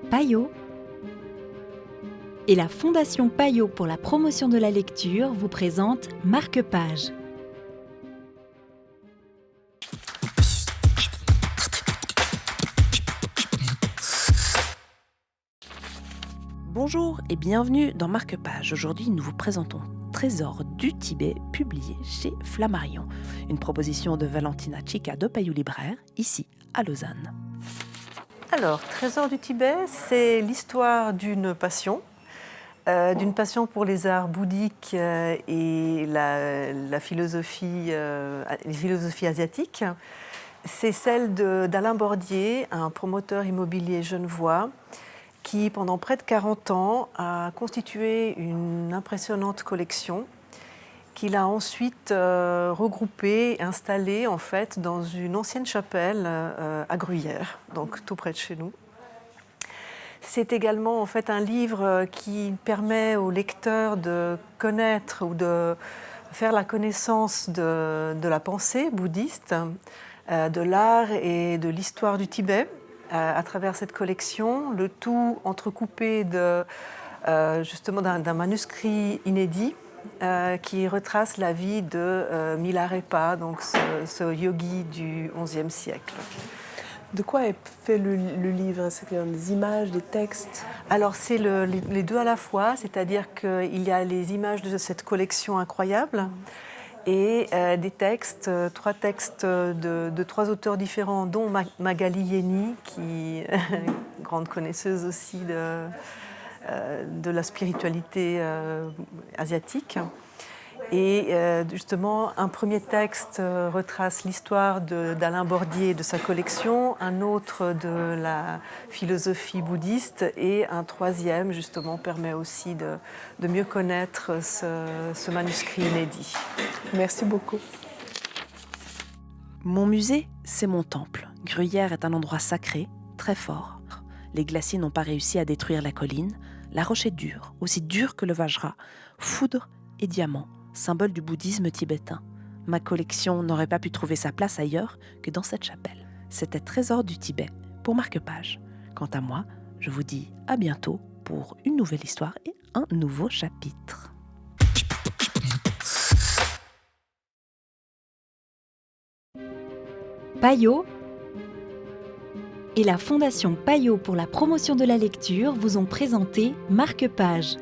Payot et la Fondation Payot pour la promotion de la lecture vous présente Marque-Page. Bonjour et bienvenue dans Marque-Page. Aujourd'hui, nous vous présentons Trésor du Tibet, publié chez Flammarion. Une proposition de Valentina Chica de Payot Libraire, ici à Lausanne. Alors, Trésor du Tibet, c'est l'histoire d'une passion pour les arts bouddhiques et les philosophies asiatiques. C'est celle d'Alain Bordier, un promoteur immobilier genevois, qui, pendant près de 40 ans, a constitué une impressionnante collection qu'il a ensuite regroupée et installée en fait, dans une ancienne chapelle à Gruyère, donc tout près de chez nous. C'est également en fait, un livre qui permet aux lecteurs de connaître ou de faire la connaissance de la pensée bouddhiste, de l'art et de l'histoire du Tibet à travers cette collection, le tout entrecoupé justement d'un manuscrit inédit qui retrace la vie de Milarepa, donc ce yogi du XIe siècle. De quoi est fait le livre? C'est des images, des textes? Alors c'est les deux à la fois, c'est-à-dire qu'il y a les images de cette collection incroyable et des textes, trois textes de trois auteurs différents, dont Magali Yeni, qui est grande connaisseuse aussi de la spiritualité asiatique. Et justement, un premier texte retrace l'histoire d'Alain Bordier et de sa collection, un autre de la philosophie bouddhiste et un troisième, justement, permet aussi de mieux connaître ce manuscrit inédit. Merci beaucoup. Mon musée, c'est mon temple. Gruyère est un endroit sacré, très fort. Les glaciers n'ont pas réussi à détruire la colline. La roche est dure, aussi dure que le Vajra, foudre et diamant, symbole du bouddhisme tibétain. Ma collection n'aurait pas pu trouver sa place ailleurs que dans cette chapelle. C'était Trésor du Tibet pour Marque-Page. Quant à moi, je vous dis à bientôt pour une nouvelle histoire et un nouveau chapitre. Payot et la Fondation Payot pour la promotion de la lecture vous ont présenté Marque-Page.